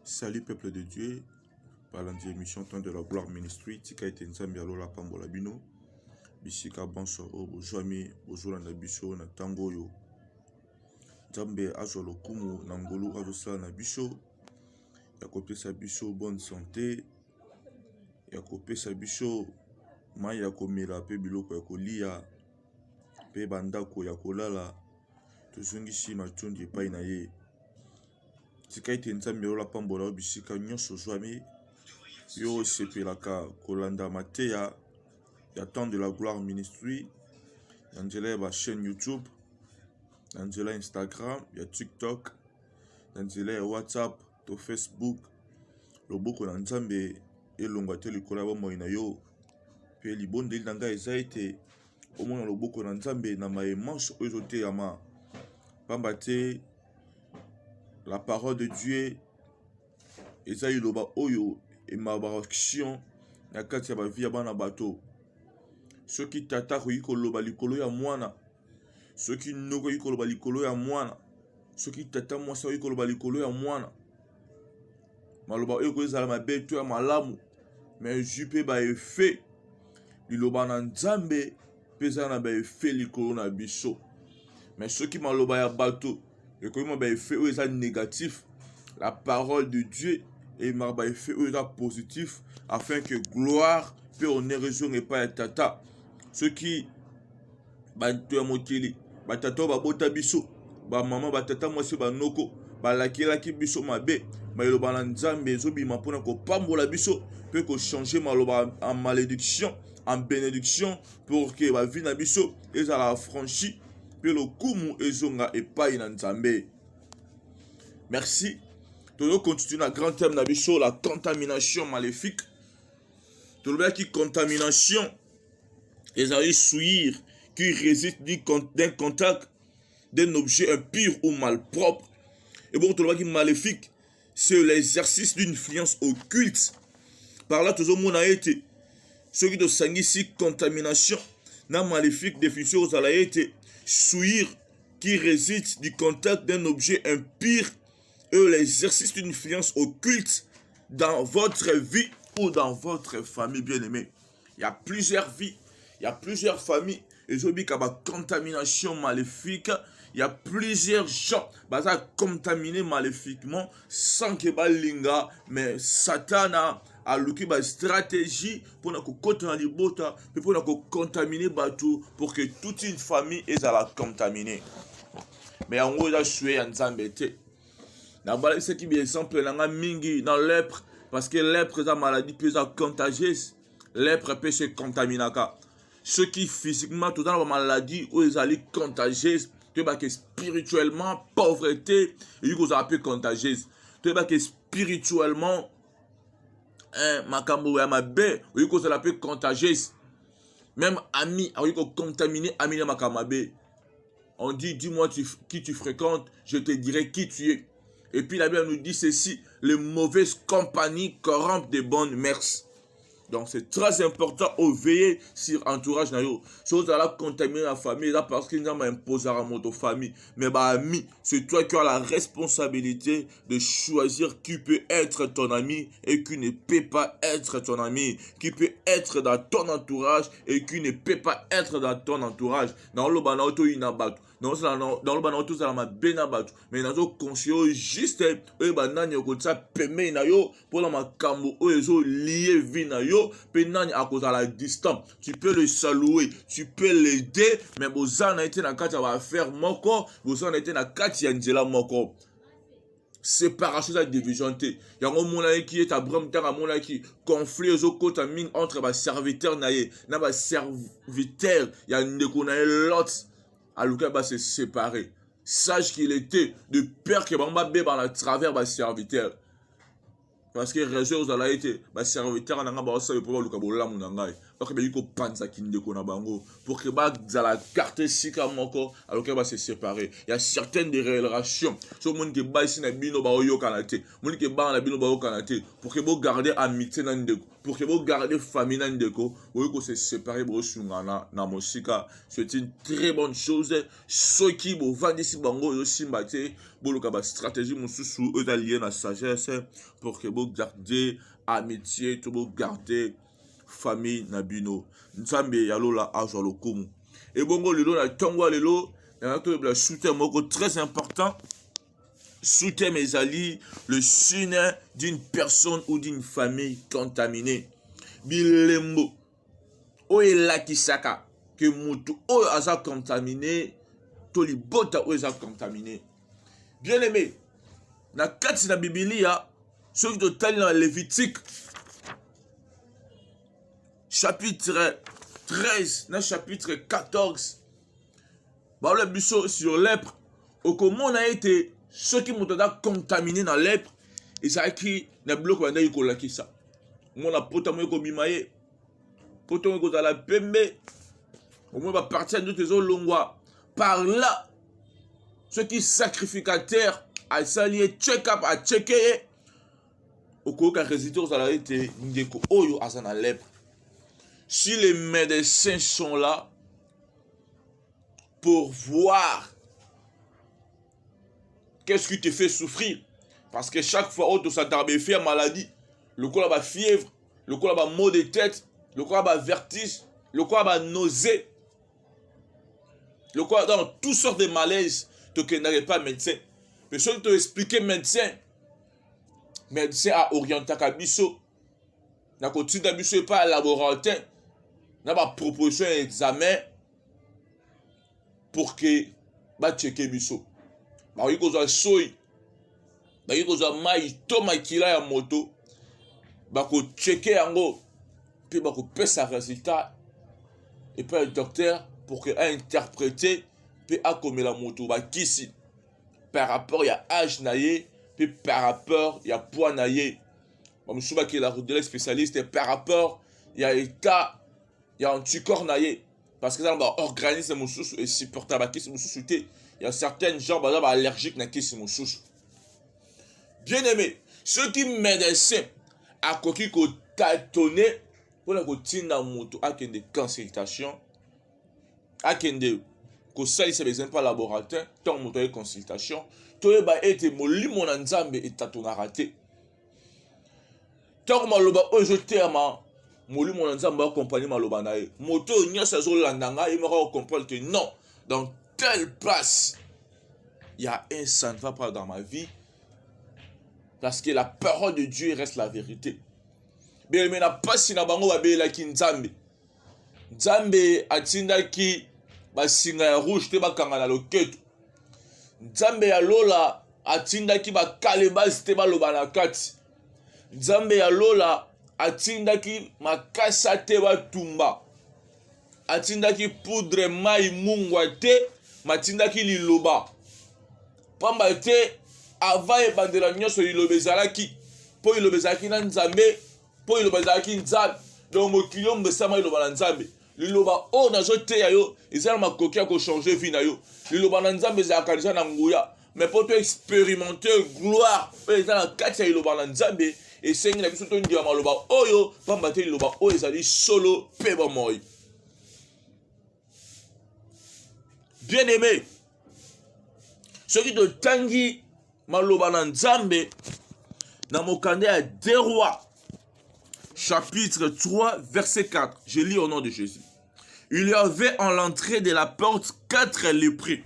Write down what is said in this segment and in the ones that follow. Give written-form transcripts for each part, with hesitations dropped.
Salut peuple de Dieu, par l'émission Temps de la Gloire Ministry, tika ete nzambe alola pambola bino, bisika bonso o bozwami bozolanda biso na tango oyo. Nzambe azwa lokumu na ngolu azosala na biso, ya kopesa biso bonne santé, ya kopesa biso mai ya komela pe biloko ya kolia, pe bandako ya kolala, tozongisi matundi epai na ye. Tika ete nzambe alola pambola bisika nyonso ozwami, yo sepelaka kolanda mateya ya Temps de la Gloire Ministry, na nzela ya ba chaîne YouTube, na nzela Instagram, ya TikTok, na nzela ya WhatsApp, to Facebook. Loboko na nzambe elongwa te likolo ya bomoi na yo, pe libondeli na ngai eza ete omona loboko na nzambe na maemanche oyo ezoteyama, pamba te la parole de Dieu eza iloba oyo emaba action na kati ya bavi ya bana bato. Soki tata akoki koloba likolo ya mwana, soki ndeko akoki koloba likolo ya mwana, soki tata mwasi akoki koloba likolo ya mwana, maloba oyo kozala mabe to ya malamu, mais jupe ba efe liloba na nzambe peza na ba efe likolo na biso. Mais soki maloba ya bato ekoki ba efe oyo eza négatif, la parole de Dieu et marba efe oyo eza positif, afin que gloire pe honneur ezonge pa ya tata. Soki bato ya mokili batata oyo babota biso, bamama batata mwasi banoko balakelaki biso mabe, maloba na nzambe ezobima mpona kopambola biso pe kochange maloba en malédiction en bénédiction, pour que ba vie na biso ezala affranchi pe lokumu ezonga epai na nzambe. Merci. Nous continuons le grand thème de la contamination maléfique. Tout le monde qui contamination, les avis souillir qui résultent d'un contact d'un objet impur ou malpropre. Et bon, tout le monde qui maléfique, c'est l'exercice d'une influence occulte. Par là, tout le monde a été. Ce qui de ici contamination, n'a maléfique définition aux a été souillir qui résulte du contact d'un objet impur et l'exercice d'une influence occulte dans votre vie ou dans votre famille bien-aimée. Il y a plusieurs vies, il y a plusieurs familles. Et je dis qu'il y a une contamination maléfique. Il y a plusieurs gens qui sont contaminés maléfiquement sans que balinga, mais Satan a une stratégie pour contaminer bateau pour que toute une famille est contaminée. Mais en gros, je suis en zambété. D'abord, ce qui est exemple dans mingi dans lèpre, parce que lèpre est une maladie plus contagieuse. Lèpre peut se contaminer. Ceux qui physiquement tout dans la maladie où ils allaient contagieuse, que spirituellement pauvreté, et ils appellent contagieuse. Que spirituellement makambo ya mabe, ils appellent contagieuse. Même ami, ils contaminé ami na makamabe. On dit dis-moi qui tu fréquentes, je te dirai qui tu es. Et puis la Bible nous dit ceci, les mauvaises compagnies corrompent des bonnes mœurs. Donc c'est très important de veiller sur l'entourage. Si vous allez contaminer la famille, là parce qu'il n'y a pas imposé à votre famille. Mais bah ami, c'est toi qui as la responsabilité de choisir qui peut être ton ami et qui ne peut pas être ton ami. Qui peut être dans ton entourage et qui ne peut pas être dans ton entourage. Dans le banauto inabato. Dans le banauto ça m'a benabato. Mais dans le conseil juste, eux banani okotsa peme na yo pour la makambo eux zo lié vie na yo. Penani à cause à la distance, tu peux le saluer, tu peux l'aider, mais bozana été na kati va faire moko, bozana été na kati ya nzela moko. Séparation de la division T. Yango mona qui est à bram tanga mona qui conflit aux kota mine entre ba serviteur na ye, na ba serviteur, ya ndeko na l'autre. Aluka ba se séparer. Sache qu'il était de peur que bamba be par la travers ba serviteur. Parce que réseau aux été, bah serviteur en anga ba osa pour le kabola mon ngai. donc il faut penser qu'il y a bango pour que la carte sika moko alors qu'elle va se séparer. Il y a certaines des relations sur le monde qui bat ici na bino ba oyo kanate monde qui bat na bino ba oyo kanate pour que vous garder amitié na ndeko pour que vous garder famille na ndeko oyo ko se séparer bro sungana na mosika. C'est une très bonne chose. Ceux qui vont vendre ici bango yo simbate boloka ba stratégie mususu eux alliés na sagesse pour que vous garder amitié to vous garder famille na bino nzambe yalola azwa lokumu et bongo lelo na tongo lelo na to la soutien moko très important soutien mes alliés le signe d'une personne ou d'une famille contaminée bilembo oela kisaka que mutu o aza contaminé to libota o aza contaminé bien aimé na kati na Biblia ceux qui totali dans Lévitique chapitre 13, dans chapitre 14, le bureau sur lèpre, au comment on a été ceux qui m'ont contaminé dans lèpre, et ça qui n'a bloqué pendant qu'il y a qui ça. Mon a potamé comme bimaye, potamé comme la pembe, au moins va partir de tes longwa. Par là, ceux qui sacrificateurs à s'allier check-up à checker, au cas où résultat aux alliés été n'deko oyo azana lèpre. Si les médecins sont là pour voir qu'est-ce qui te fait souffrir, parce que chaque fois où tu s'attardes faire maladie, le corps a fièvre, le corps a maux de tête, le corps a vertige, le corps a nausée, le corps a dans toutes sortes de malaises, tu n'arrives pas médecin. Mais si tu expliques médecin a orienté à biso, na côté d'abiso pas laboratoire. On a proposition d'examen pour que ba checker biso. Ba yi kozwa soy. Ba yi kozwa mai to makila ya moto. Ba ko checker yango puis ba ko pesa résultat et puis le docteur pour que a interpréter puis a comme la moto ba kisi par rapport ya âge naie puis par rapport ya poids naie. Ba musuba qui la de spécialiste par rapport ya état il y a un anticorps naïe parce que ça va organiser mon sous et supporter à qui mon sous il y a certains gens allergiques na qui mon sous bien aimé ceux qui médecins à coquille ko tâtonner pour la routine dans moto à des consultations à des ko sali c'est besoin pas laboratoire tant moto et consultation to ba été moli mon nzambe et tâtonner raté tant maloba ojeté ama Molu mon nzamba accompagner maloba na ye moto nyasa zo landanga il me comprendre que non dans telle place il y a un ça ne va pas dans ma vie parce que la parole de Dieu reste la vérité mais na pasi na bango ba bela ki nzambe nzambe atinda ki ba singa ya rouge te ba kanga na loketo nzambe ya lola atinda ki ba kalebas te ba loba na kati nzambe ya lola atindaki makasa te batumba atindaki poudre mai mungwa te matindaki liloba pamba te ava ebandela nyonso liloba ezalaki mpo liloba ezalaki na nzambe mpo liloba ezalaki nzambe donc mokili ombesama liloba na nzambe liloba oyo nazoteya yo eza na makoki ya kochange vie na yo liloba na nzambe ezalaka deja na nguya mais mpo to expérimenter gloire oyo eza na kati ya liloba na nzambe et sengi na biso to ndima maloba oyo pamba te liloba oyo ezali solo pe bomoi bien aimé soki totangi maloba na nzambe na mokanda ya 2 Rois chapitre 3 verset 4 je lis au nom de Jésus. Il y avait en l'entrée de la porte 4 lépreux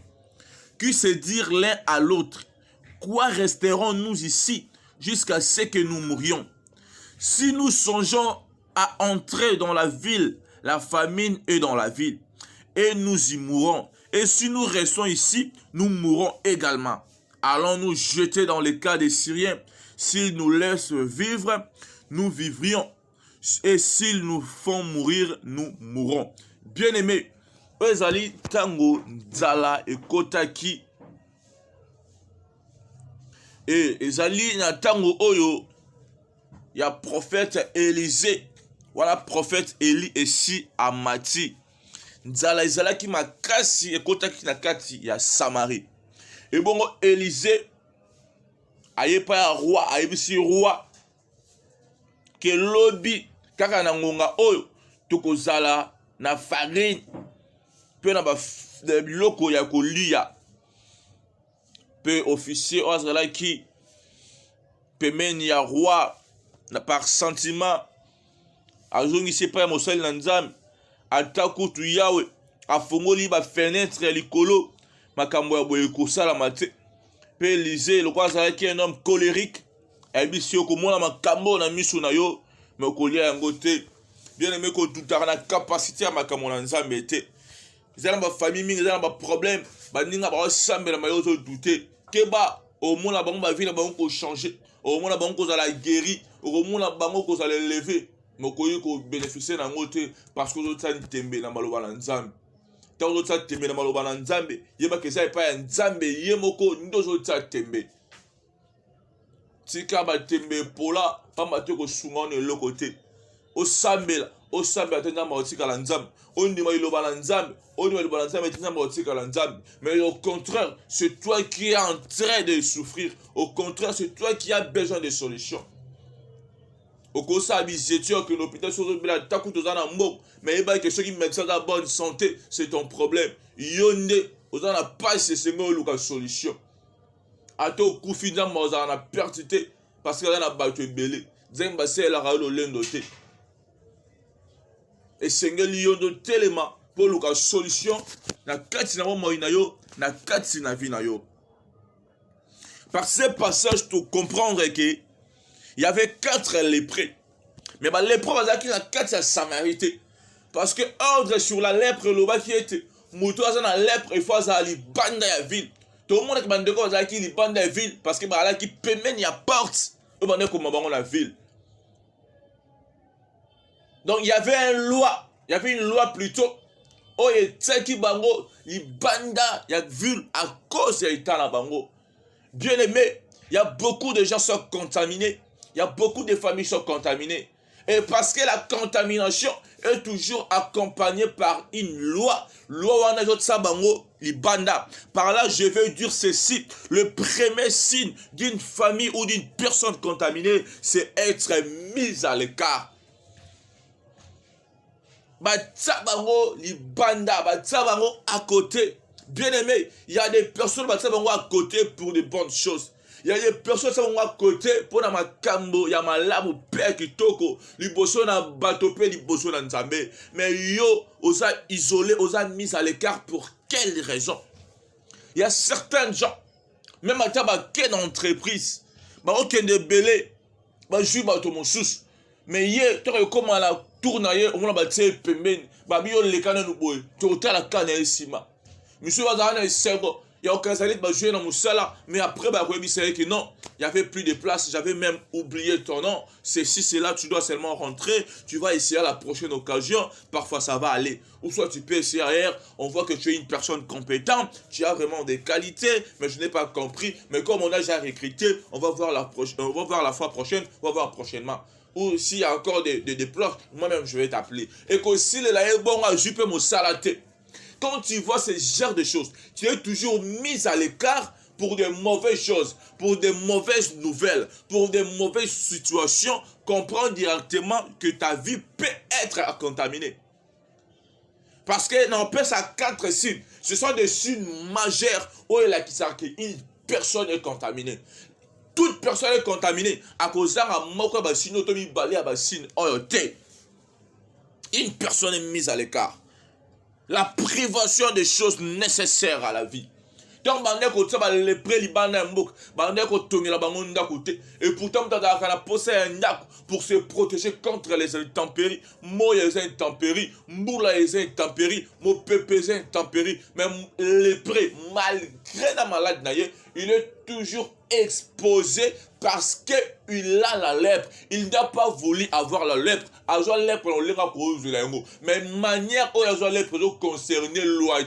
qui se dirent l'un à l'autre: quoi resterons-nous ici jusqu'à ce que nous mourions? Si nous songeons à entrer dans la ville, la famine est dans la ville, et nous y mourrons. Et si nous restons ici, nous mourrons également. Allons nous jeter dans les cas des Syriens. S'ils nous laissent vivre, nous vivrions. Et s'ils nous font mourir, nous mourrons. Bien-aimés, ezali tango nzala ekotaki. Et ezali na tango oyo ya prophète Élisée wana prophète Eli esi amati nzala ezalaki makasi ekotaki na kati ya Samarie. Ebongo Élisée ayepa ya roi ayebisi roi ke lobi kaka na ngonga oyo tokozala na farine pe na biloko ya kolia. Pe officier oyo azalaki pembeni ya roi na par sentiment azongisi epai ya mosali na Nzambe ata kutu Yawe afongoli bafenetre ya likolo makambo ya boye kosalama te. Pe Élisée lokola azalaki un homme colérique ayebisi yo komona makambo na miso na yo me okolia yango te. Bien aimé kodutaka na kapasité ya makambo na Nzambe te. Eza na bafamille mingi eza na baproblème baninga baosambelama yo ozodute keba omona bango bavi na bango kochange omona bango kozala guéri okomona bango kozala élevé mokoyi kobénéficie nango te parce que ozotisa ntembe na maloba na Nzambe. Ntango ozotisa tembe na maloba na Nzambe yebaka eza epai ya Nzambe ye moko nde ozotisa tembe. Tika batembe epola pamba te kosunga ono eloko te. Osambela te Nzambe otikala Nzambe ondima iloba na Nzambe ondima iloba na Nzambe te Nzambe otikala Nzambe. Mais au contraire c'est toi qui es en train de souffrir. Au contraire c'est toi qui as besoin de solutions. Okosa bizetio que l'hôpital sur le taku tozana mbok mais yeba que ceux qui mettent ça dans bonne santé c'est ton problème. Yonde ozana pas c'est sengo luka solution. Ato kufi Nzambe ozana pertité parce que là na bato ebele Nzambe c'est la ralo lendo te. Et sengeli yondo telema pour luka solution na kati na mo na yo na kati na vie na yo. Par ce passage tu comprendre que il y avait 4 lépreux. Mais les lépreux bazaki na kati ya Samarité parce que ordre sur la lèpre loba qui était moto azana lèpre il faut azala libanda ya ville. Tout le monde qui bandeko bazaki libanda ya ville parce que bazala ki pembeni ya porte o bandeko mabango la ville. Donc il y avait une loi plutôt oyo etaki bango libanda ya ville à cause ya état na bango. Bien aimé, il y a beaucoup de gens qui sont contaminés. Il y a beaucoup de familles qui sont contaminées. Et parce que la contamination est toujours accompagnée par une loi. Loi libanda. Par là, je veux dire ceci. Le premier signe d'une famille ou d'une personne contaminée, c'est être mise à l'écart. Libanda, à côté. Bien aimé, il y a des personnes à côté pour de bonnes choses. Il y a des personnes qui sont à côté pour la makambo, il y a malamu père qui toko, liboso na batope, liboso na nzambe. Mais yo, osa isolé, osa mis à l'écart pour quelle raison? Il y a certains gens, même à quelle entreprise, bah ok de belé, bah je bah to mon sous. Mais hier, tu comment la tournaille, on va battre pemben, bah bio les canons nous boy, tu as la canne ici ma. Monsieur Wazana est cerveau. Il y a aucun salit de jouer dans Moussala, mais après, que non, il n'y avait plus de place, j'avais même oublié ton nom. C'est si c'est là, tu dois seulement rentrer, tu vas essayer à la prochaine occasion, parfois ça va aller. Ou soit tu peux essayer ailleurs, on voit que tu es une personne compétente, tu as vraiment des qualités, mais je n'ai pas compris. Mais comme on a déjà recruté, on va voir la fois prochaine, on va voir prochainement. Ou s'il y a encore des plans, moi-même je vais t'appeler. Et que si le laïe bon a jupe mon salaté. Quand tu vois ce genre de choses, tu es toujours mis à l'écart pour de mauvaises choses, pour de mauvaises nouvelles, pour de mauvaises situations. Comprends directement que ta vie peut être contaminée. Parce que n'empêche à 4 signes. Ce sont des signes majeurs où il a qui une personne est contaminée. Toute personne est contaminée à cause d'un moko basine otomi balé à basine oyote. Une personne est mise à l'écart. La privation des choses nécessaires à la vie. Donc, les et pourtant, pour se protéger contre les intempéries. Les intempéries, les intempéries, les intempéries. Même les prêts, malgré la maladie, il est toujours exposé parce qu'il a la lèpre. Il n'a pas voulu avoir la lèpre. Avoir la lèpre, on l'a cause de la mais manière où la lèpre doit concerner loi.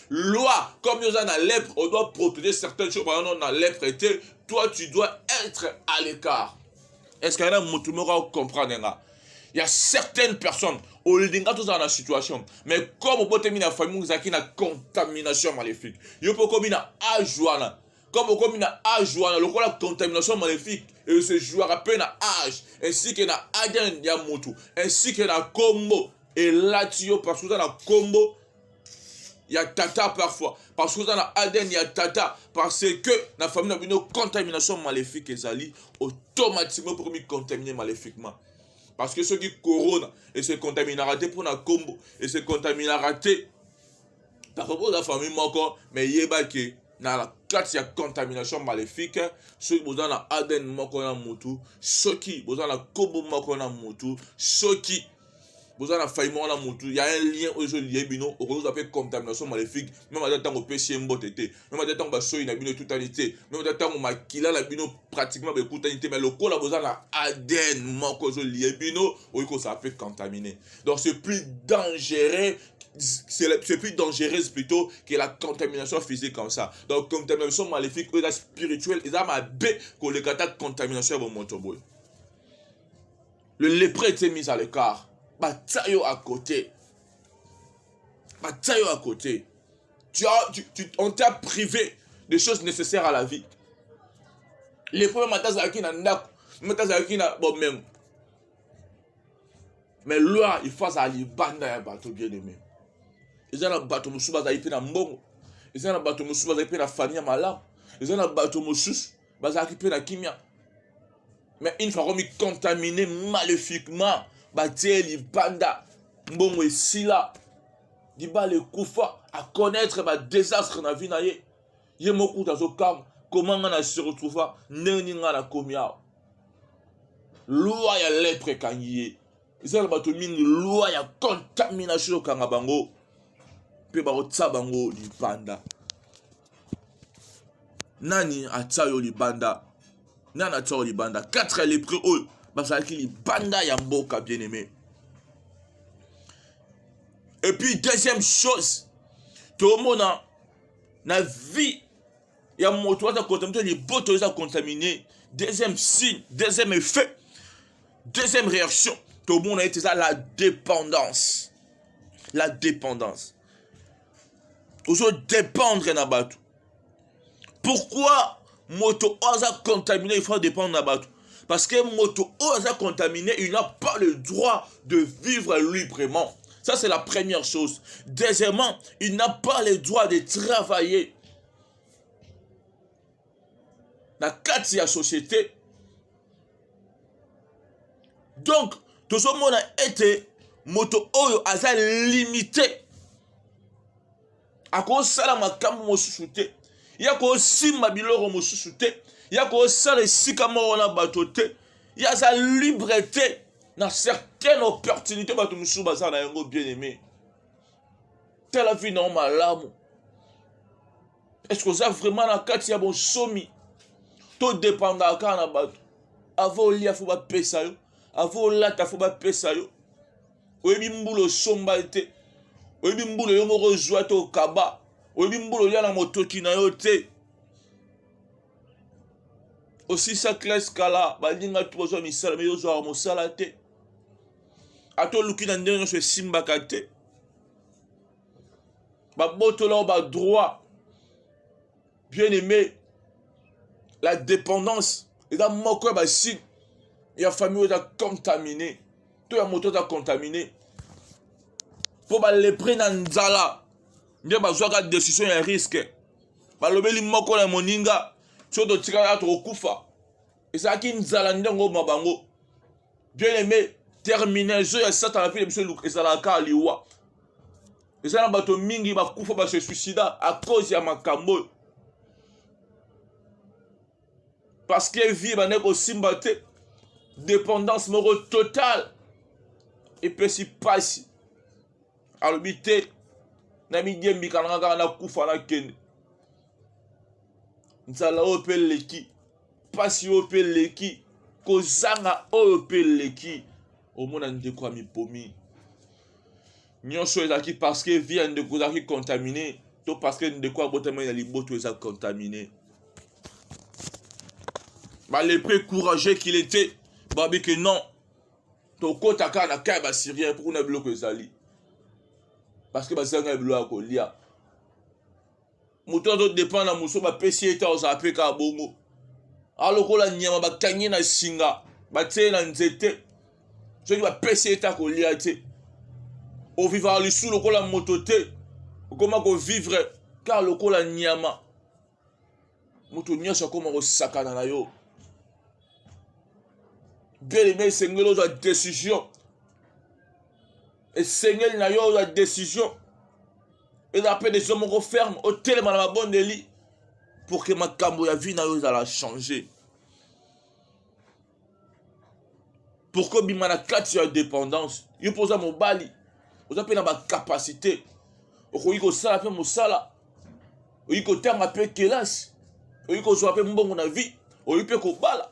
Loi, comme nous avons la lèpre, on doit protéger certaines choses. Par exemple, on a la lèpre, toi, tu dois être à l'écart. Est-ce qu'il y a un mot qui comprend? Il y a certaines personnes, au lieu dans la situation, mais comme au bout de la famille, vous avez une contamination maléfique. Il faut comme une ajoana. Comme au une ajoana, le la contamination maléfique, et ce joueur à peine à âge, ainsi que na aden yamutu, ainsi que na combo, et là tu parce que dans la combo, il y a tata parfois, parce que dans la aden il y a tata, parce que la famille a une contamination maléfique, et zali automatiquement pour me contaminer maléfiquement. Parce que ceux qui coronent et se contaminent raté pour la combo et se contaminent raté par rapport à la famille encore, mais il y a que dans la classe il y a contamination maléfique, ceux qui ont la ADN moko na mutu, ceux qui ont la combo moko na mutu, ceux qui ont la faillite na mutu, il y a un lien aux liés bino, au qu'on appelle contamination maléfique, même à temps au péché mbotété, même à temps au soy na bino totalité, même à temps au makila na bino pratiquement be totalité, mais le corps a besoin la ADN moko aux liés bino, au qu'on s'appelle contaminé. Donc c'est plus dangereux. C'est plus dangereux plutôt que la contamination physique comme ça. Donc contamination maléfique ou la spirituelle, ils ont ma bé que le kata contamination va monter. Le lépreux était mis à l'écart. Bataille à côté. Bataille à côté. On t'a privé des choses nécessaires à la vie. Les premiers matins à qui n'a bon même. Mais là, il faut aller banda un bateau bien aimé. Ils ont un bateau moussou baza ipe na mbongo. Ils ont un bateau moussou baza ipe na famille malam. Ils ont un bateau moussou baza ipe na kimia. Mais une fois qu'on est contaminé maléfiquement, baté li banda mbongo esila. Diba le kufa à connaître ba désastre na vie na ye. Ye moku tazo kam comment on a se retrouver neni ngana komia. Loi ya lèpre kangiye. Ils ont un bateau mine loi ya contamination kanga bango. Pe ba otsa bango libanda. Nani atsayo libanda. Nani atsayo libanda. 4 lépreux eux. Basaki libanda ya mboka bien aimé. Et puis deuxième chose. Tout le monde na vie. Ya moto a contaminé. Les botos a contaminé. Deuxième signe. Deuxième effet. Deuxième réaction. Tout le monde a été ça la dépendance. La dépendance. Toujours dépendre na bateau. Pourquoi moto osa contaminé il faut dépendre na bateau? Parce que moto osa contaminé il n'a pas le droit de vivre librement. Ça c'est la première chose. Deuxièmement, il n'a pas le droit de travailler. Dans la société. Donc, tout ce monde a été moto oyo asa limité. Ako sala makambo mosusu te ya ko simba biloko mosusu te ya ko sala sika moko na bato te ya sa liberté na certaines opportunités bato mosusu baza na yango bien aimé telle vie na malamu. Est-ce que ça vraiment na kati ya bon somi to dépendre ka na bato avo lia fo ba pesa yo avo lata fo ba pesa yo oyebi mbulo somba te. Oyebi mbulo yo moko zwa to kaba. Oyebi mbulo lia na motoki na yo te. Aussi sa classe kala balinga to zo misala me yo zo mosala te. Ato luki na ndenge so simba ka te. Ba botola ba droit. Bien aimé. La dépendance et la moko ba si ya famille ta contaminé. To ya moto ta contaminé. Pour les prendre en nzala bien bazwaka décision ya risque balobeli moko na moninga soto tika to kufa ezaki nzala ndengo mabango bien aimé terminaison ya sata la vie de monsieur Luc ezalaka liwa ezala bato mingi bakufa ba se suicida à cause ya makambo parce que vie baneko simba te dépendance moko totale et puis si passe alobi te na midie kananga kaka na kufa na kende nzala oyo mpe leki pasi oyo mpe leki kozanga oyo mpe leki omona ndeko ya mipomi nyonso ezalaki parce que vie ya ndeko ezalaki contaminé to parce que ndeko abotama na liboto eza contaminé. Bah les pré courageux qu'il était babi que non tokota kaka na kai basyrien mpo kuna biloko ezali parce que bazanga biloko ya kolia moto azodépend na mosu bapesi ye te ozala mpe kaka bongo alokola nyama bakangi na singa batie na nzete soki bapesi ye te akolia te ovivaka lisu lokola moto te okoma kovivre kaka lokola nyama moto nyonso akoma kosakana na yo bien aimé esengeli ozwa décision esengeli na yo ozwa décision ezala mpe décision moko ferme otelema na mabondeli pour que makambo ya vie na yo ezala changer pour que obima na kati ya dépendance yo mpo oza mobali oza mpe na bacapacité okoki kosala mpe mosala okoki kotanga mpe kelasi okoki kozwa mpe mbongo na vie okoki mpe kobala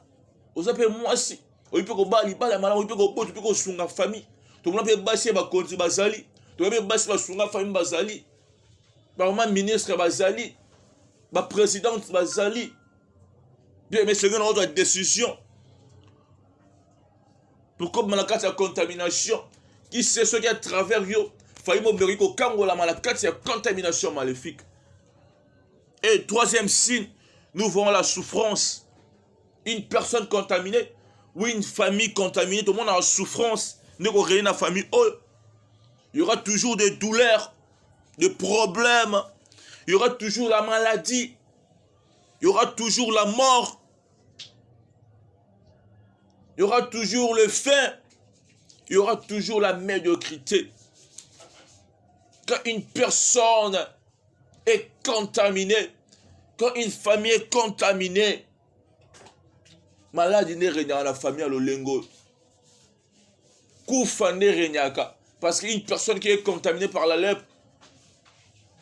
oza mpe mwasi okoki mpe kobala libala ya malamu okoki mpe kobota mpe kosunga famille tomona mpe basi ya bakonzi bazali tomona mpe basi basunga famille bazali bamama ministre bazali baprésidente bazali bien mais sengeli na ozwa décision pour kobima na kati ya contamination qui sait soki à travers yo fayi mobeki kokangolama na kati ya contamination maléfique. Et troisième signe, nous voyons la souffrance. Une personne contaminée ou une famille contaminée, tout le monde a la souffrance. Nous avons une famille. Il y aura toujours des douleurs, des problèmes. Il y aura toujours la maladie. Il y aura toujours la mort. Il y aura toujours le faim. Il y aura toujours la médiocrité. Quand une personne est contaminée, quand une famille est contaminée, maladie n'est rien dans la famille à l'olengo. Koufa n'est rien. Parce qu'une personne qui est contaminée par la lèpre,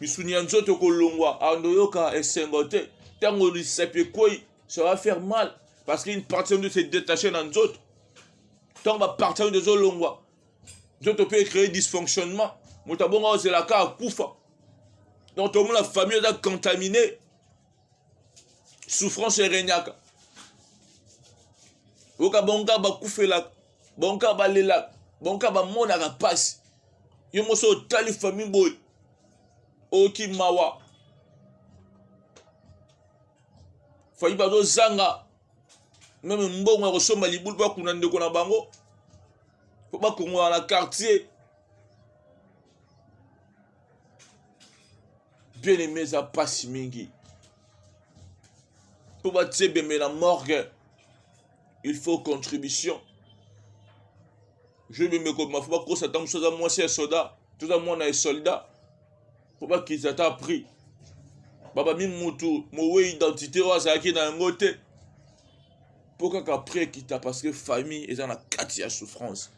Misunianzo Kolongwa, Andoyoka et Sengote, Tango Lissapiekoi, ça va faire mal. Parce qu'une partie de se détacher dans d'autres. Tant va partir de Zolongwa. D'autres peut créer dysfonctionnement. Motabonga c'est la cas à Koufa. Donc tout le monde la famille est contaminée. Souffrance et renyaka. Oka bonga ba koufela, bonga ba lela, bonga ba mona ka passe. Yo moso tali famille boy. Oki mawa. Fayi ba do zanga. Même mbongo ko somba libulu ba kuna ndeko na bango. Faut pas qu'on va na quartier. Bien aimé ça passe mingi. Pour battre bien la morgue, il faut contribution. Je me mets comme ma faut pas que ça tombe sur moi c'est soldat, tout à moi on est soldat. Faut pas qu'ils aient appris. Baba mi mutu, mo identité wa ça qui na ngote. Pourquoi qu'après quitte parce que famille est dans la quatrième souffrance.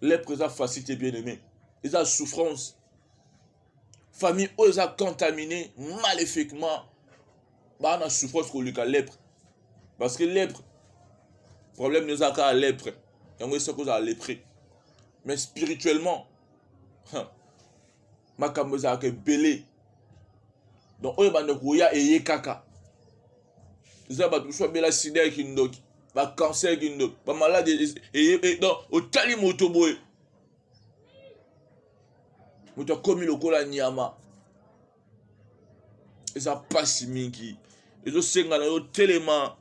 Les présents facilités bien aimés, ils ont souffrance. Famille où ils ont contaminé maléfiquement. Bah on a souffrance pour le lèpre. Parce que lèpre, problème nous a qu'à lèpre. Et on est sûr qu'on a lépré. Mais spirituellement, ma caméra a que belé. Donc on est dans le et kaka. Ils ont tout soit bela sida qui nous ba cancer qui nous ba maladie et donc au tali motoboy. Moto comme le kola nyama. Ils ont pas si mingi. Ils ont senga na yo tellement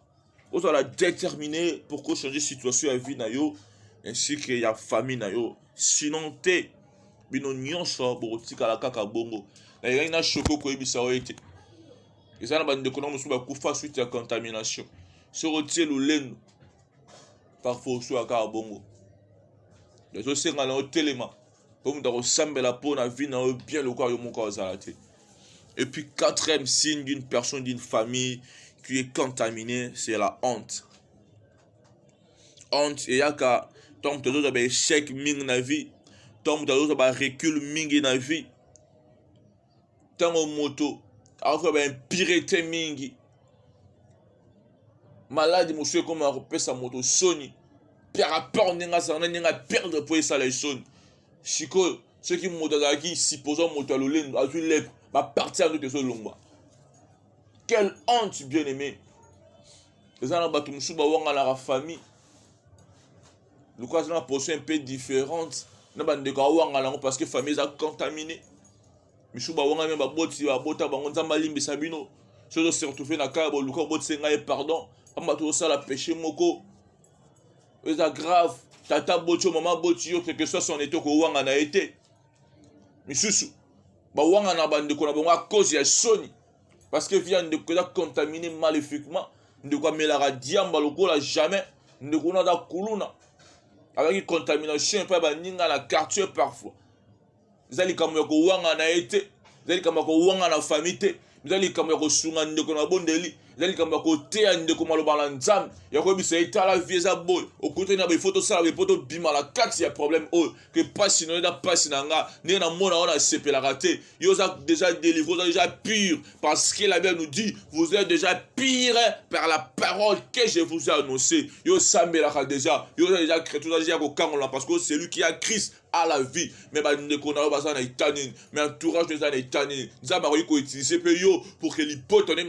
on doit déterminer pour que changer situation à vie na yo ainsi que ya famille na yo. Sinon te bino nyonso botika la kaka bongo. Na ina choko ko ebisa o ete. Ils ont bande de kono musu ba kufa suite à contamination. Se retire le lendo. Parfois sur à kaka bongo. Les autres senga na yo tellement pour me resembler pour na vie na yo bien le corps yo mon corps zalate. Et puis quatrième signe d'une personne, d'une famille qui est contaminée, c'est la honte. Honte, et yaka, tant que tu as échec ming na vie, tant que tu as recul ming na vie, tant que moto, alors que tu as pireté mingi, malade, monsieur, comme un repère sa moto, soni, par rapport à n'a perdre pour ça les sons. Chico, ceux qui m'ont dit, supposons moto à l'olène, à une lèvre, va partir de tes longs. Quelle honte, bien-aimé. Les gens qui ont la famille. Le quoi, c'est une position un peu différente. Parce que la famille est contaminée. Michou ba wanga me ba boti ba bota bango nzamba limbi sabino. Sozo se retrouver na ka bo luka boti senga et pardon. Amba to ça la péché moko. C'est grave. Tata boti maman boti yo quel que soit son état ko wanga na été. Michou ba wanga na bande ko na bongo à cause ya soni. Parce que vient de ko da contaminé maléfiquement. De quoi melara diamba lokola jamais. De ko na da kuluna. Avec une contamination pas ba ninga na quartier parfois. Zali kama yako wanga na ete, zali kama yako wanga na famite, zali kama yako sunga ndeko na bondeli, zali kama yako tea ndeko maloba na nzam, yako bisa etala vieza boy, okote na be photo sala be photo bima la kati ya problème o, que passe no da passe na nga, ne na mona ona sepela raté, yo za déjà délivré, vous déjà pur parce que la Bible nous dit, vous êtes déjà pire par la parole que je vous ai annoncée. Yo sambela déjà, yo déjà créé tout ça déjà ko kangola parce que c'est lui qui a Christ à la vie, mais mais entourage des années tannin, Nzamba ko utiliser pour que l'hypothèse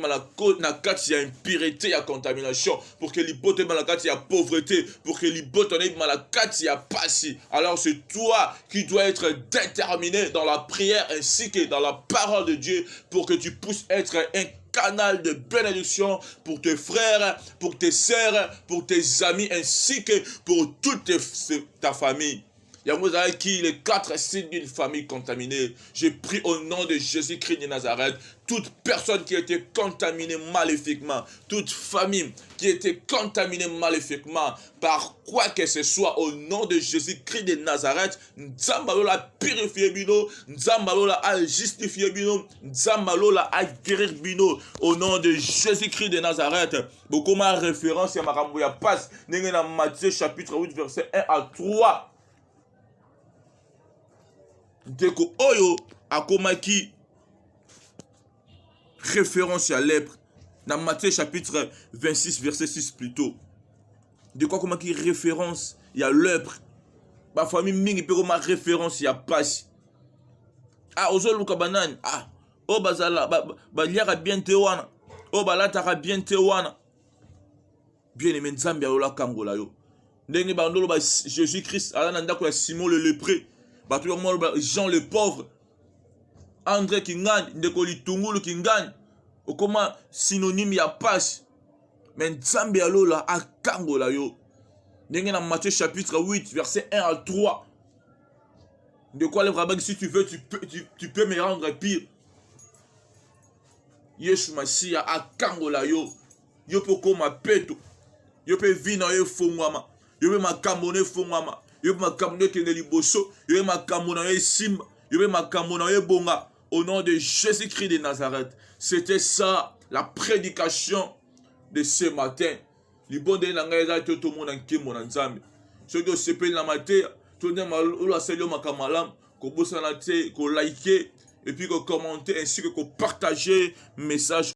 na kati ya impureté ya contamination, pour que l'hypothèse na kati ya pauvreté, pour que l'hypothèse na kati ya passi. Alors c'est toi qui dois être déterminé dans la prière ainsi que dans la parole de Dieu pour que tu puisses être un canal de bénédiction pour tes frères, pour tes sœurs, pour tes amis ainsi que pour toute ta famille. Il y a qui les 4 signes d'une famille contaminée. J'ai pris au nom de Jésus-Christ de Nazareth toute personne qui a été contaminée maléfiquement, toute famille qui a été contaminée maléfiquement par quoi que ce soit au nom de Jésus-Christ de Nazareth, Nzambalola purifier bino, Nzambalola a justifier bino, Nzambalola a guérir bino au nom de Jésus-Christ de Nazareth. Beaucoup ma référence à Maramboya passe, n'est dans Matthieu chapitre 8 verset 1 à 3. Deko oyo akomaki référence à lèpre dans Matthieu chapitre 26 verset 6 plutôt. De quoi akomaki référence à lèpre. Ba famille mingi pe koma référence à passe. Ah ozo luka banane. Ah o bazala ba liaka bien te wana. O balata bien te wana. Bien aimé Nzambe alola kangola yo. Ndenge bandolo ba Jésus-Christ ala ndako ya Simon le lépreux. Jean le pauvre, André qui gagne, Ndeko Litungulu qui gagne, ou comment synonyme ya passe, mais Nzambe alola a kangola yo. Ndenge na Matthieu chapitre 8 verset 1 à 3. De quoi le rabbin si tu veux tu peux me rendre pire. Yesu Masia a kangola yo. Yo pe koma peto. Yo pe vina yo fongwama. Yo pe makambone fongwama. Yo makamone kengeli boso, yo makamona yo simba, yo makamona yo bonga au nom de Jésus-Christ de Nazareth. C'était ça la prédication de ce matin. Libonde na ngaza to mo na nkimo na Nzambe. So do sepel na matin, to ne malo aselio makamalam, ko bosa na te, ko liker et puis ko commenter ainsi que ko partager message